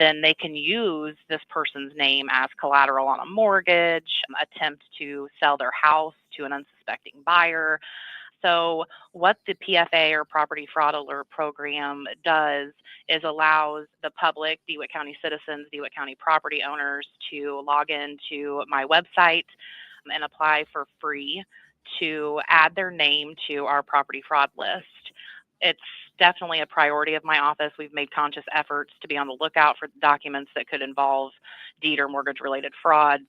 then they can use this person's name as collateral on a mortgage, attempt to sell their house to an unsuspecting buyer. So what the PFA or Property Fraud Alert Program does is allows the public, DeWitt County citizens, DeWitt County property owners to log into my website and apply for free to add their name to our property fraud list. It's definitely a priority of my office. We've made conscious efforts to be on the lookout for documents that could involve deed or mortgage related frauds.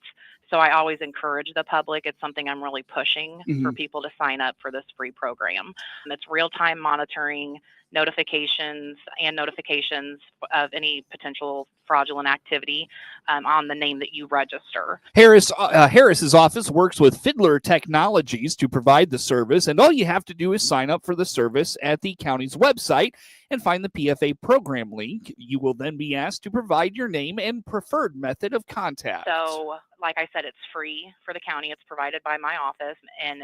So I always encourage the public. It's something I'm really pushing for people to sign up for this free program. And it's real-time monitoring, notifications of any potential fraudulent activity on the name that you register. Harris's office works with Fiddler Technologies to provide the service, and all you have to do is sign up for the service at the county's website and find the PFA program link. You will then be asked to provide your name and preferred method of contact. So, like I said, it's free for the county. It's provided by my office, and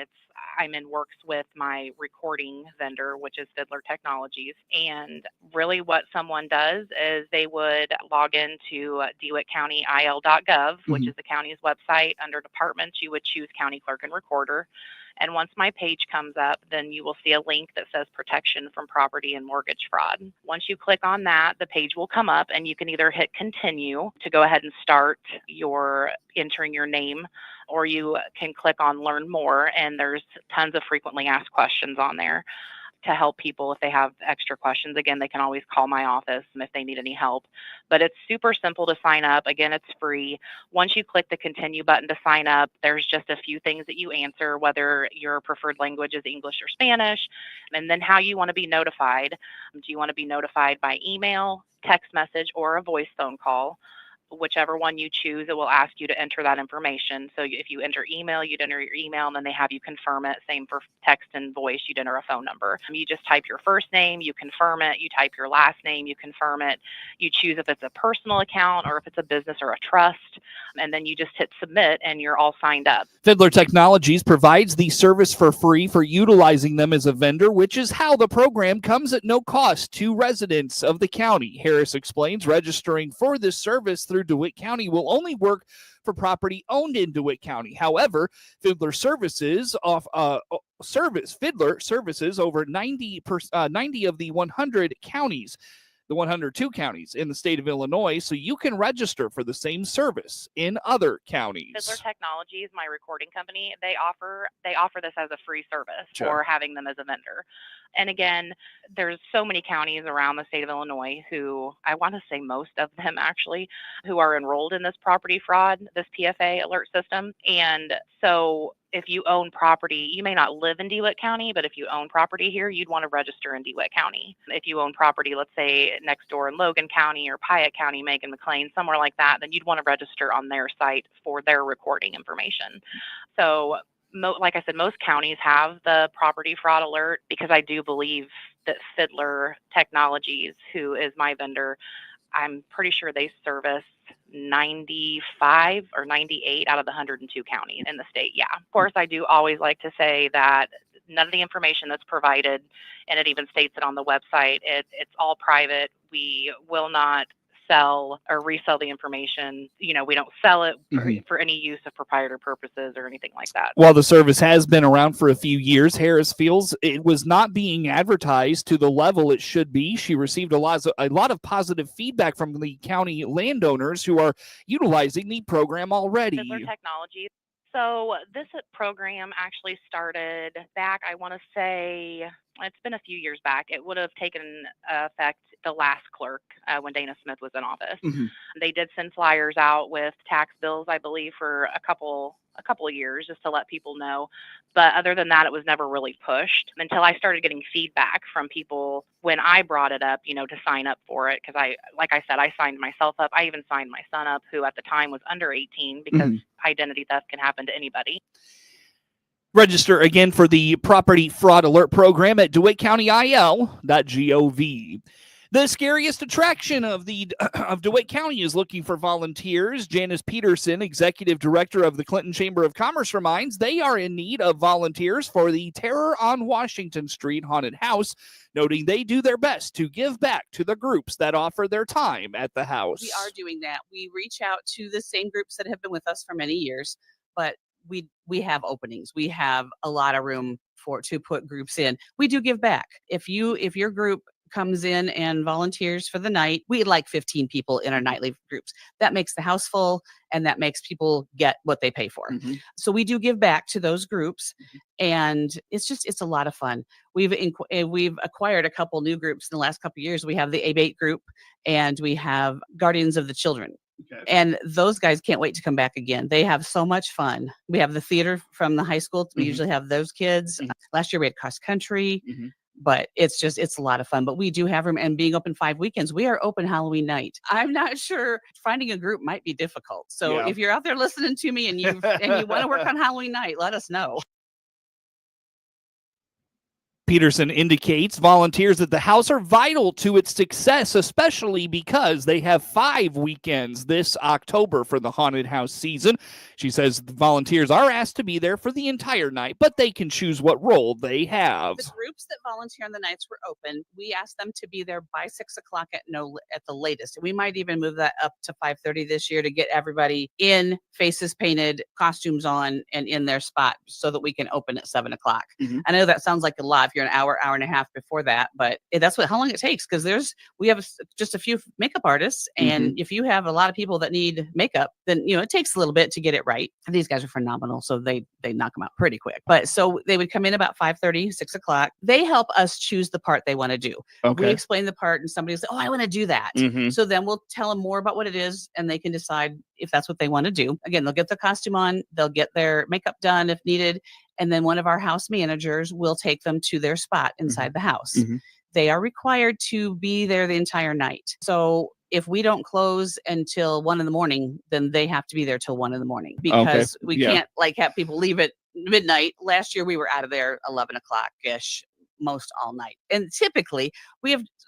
I'm in works with my recording vendor, which is Fiddler Technologies. And really what someone does is they would log into DeWittCountyIL.gov, which is the county's website. Under departments, you would choose County Clerk and Recorder. And once my page comes up, then you will see a link that says Protection from Property and Mortgage Fraud. Once you click on that, the page will come up, and you can either hit continue to go ahead and start entering your name, or you can click on learn more, and there's tons of frequently asked questions on there to help people if they have extra questions. Again, they can always call my office if they need any help. But it's super simple to sign up. Again, it's free. Once you click the continue button to sign up, there's just a few things that you answer, whether your preferred language is English or Spanish, and then how you want to be notified. Do you want to be notified by email, text message, or a voice phone call? Whichever one you choose, it will ask you to enter that information. So if you enter email, you'd enter your email, and then they have you confirm it. Same for text and voice, you'd enter a phone number. You just type your first name, you confirm it. You type your last name, you confirm it. You choose if it's a personal account or if it's a business or a trust, and then you just hit submit, and you're all signed up. Fiddler Technologies provides the service for free for utilizing them as a vendor, which is how the program comes at no cost to residents of the county. Harris explains registering for this service through DeWitt County will only work for property owned in DeWitt County. However, Fiddler services over 90 of the 100 counties, the 102 counties in the state of Illinois, so you can register for the same service in other counties. Fiddler Technologies, my recording company, they offer this as a free service for having them as a vendor. And again, there's so many counties around the state of Illinois who, I want to say most of them actually, who are enrolled in this property fraud, this PFA alert system. And so if you own property, you may not live in DeWitt County, but if you own property here, you'd want to register in DeWitt County. If you own property, let's say next door in Logan County or Piatt County, Macon, McLean, somewhere like that, then you'd want to register on their site for their recording information. So like I said, most counties have the property fraud alert, because I do believe that Fiddler Technologies, who is my vendor, I'm pretty sure they service 95 or 98 out of the 102 counties in the state. Yeah. Of course, I do always like to say that none of the information that's provided, and it even states it on the website, it's all private. We will not sell or resell the information. We don't sell it for any use of proprietary purposes or anything like that. While the service has been around for a few years, Harris feels it was not being advertised to the level it should be. She received a lot of positive feedback from the county landowners who are utilizing the program already. Fiddler Technologies. So this program actually started back, I want to say, it's been a few years back. It would have taken effect the last clerk when Dana Smith was in office. They did send flyers out with tax bills, I believe, for a couple of years just to let people know. But other than that, it was never really pushed until I started getting feedback from people when I brought it up, to sign up for it. Because like I said, I signed myself up. I even signed my son up, who at the time was under 18, because identity theft can happen to anybody. Register again for the Property Fraud Alert Program at DeWittCountyIL.gov. The scariest attraction of DeWitt County is looking for volunteers. Janice Peterson, Executive Director of the Clinton Chamber of Commerce, reminds they are in need of volunteers for the Terror on Washington Street haunted house, noting they do their best to give back to the groups that offer their time at the house. We are doing that. We reach out to the same groups that have been with us for many years, but we have openings. We have a lot of room to put groups in. We do give back. If your group comes in and volunteers for the night, we'd like 15 people in our nightly groups. That makes the house full, and that makes people get what they pay for. Mm-hmm. So we do give back to those groups, and it's a lot of fun. We've acquired a couple new groups in the last couple of years. We have the ABATE group, and we have Guardians of the Children. Okay. And those guys can't wait to come back again. They have so much fun. We have the theater from the high school. We usually have those kids. Last year we had cross country. But it's a lot of fun. But we do have room, and being open 5 weekends, we are open Halloween night. I'm not sure, finding a group might be difficult. So if you're out there listening to me and you want to work on Halloween night, let us know. Peterson indicates volunteers at the house are vital to its success, especially because they have 5 weekends this October for the haunted house season. She says the volunteers are asked to be there for the entire night, but they can choose what role they have. The groups that volunteer on the nights we're open, we ask them to be there by 6 o'clock at the latest. We might even move that up to 5:30 this year to get everybody in, faces painted, costumes on, and in their spot so that we can open at 7 o'clock. I know that sounds like a lot if you're an hour and a half before that, but that's how long it takes, because we have just a few makeup artists, and if you have a lot of people that need makeup, then it takes a little bit to get it right. And these guys are phenomenal, so they knock them out pretty quick. But so they would come in about 5:30, 6 o'clock. They help us choose the part they want to do. Okay. We explain the part, and somebody will say, "Oh, I want to do that." So then we'll tell them more about what it is, and they can decide if that's what they want to do. Again, they'll get the costume on, they'll get their makeup done if needed, and then one of our house managers will take them to their spot inside the house. They are required to be there the entire night. So if we don't close until 1 a.m, then they have to be there till 1 a.m, because we can't have people leave at midnight. Last year we were out of there 11 o'clock-ish most all night. And typically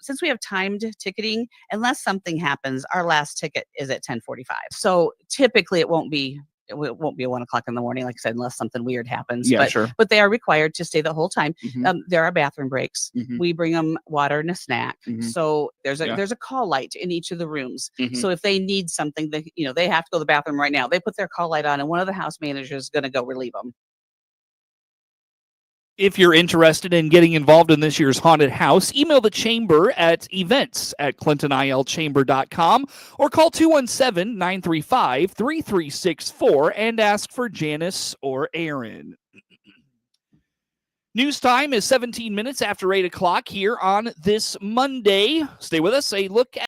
since we have timed ticketing, unless something happens, our last ticket is at 10:45. So typically it won't be at 1 o'clock in the morning, like I said, unless something weird happens. But they are required to stay the whole time. There are bathroom breaks. We bring them water and a snack. So there's a call light in each of the rooms. So if they need something, they have to go to the bathroom right now, they put their call light on, and one of the house managers is going to go relieve them. If you're interested in getting involved in this year's haunted house, email the chamber at events@clintonilchamber.com or call 217-935-3364 and ask for Janice or Aaron. News time is 17 minutes after 8 o'clock here on this Monday. Stay with us. A look at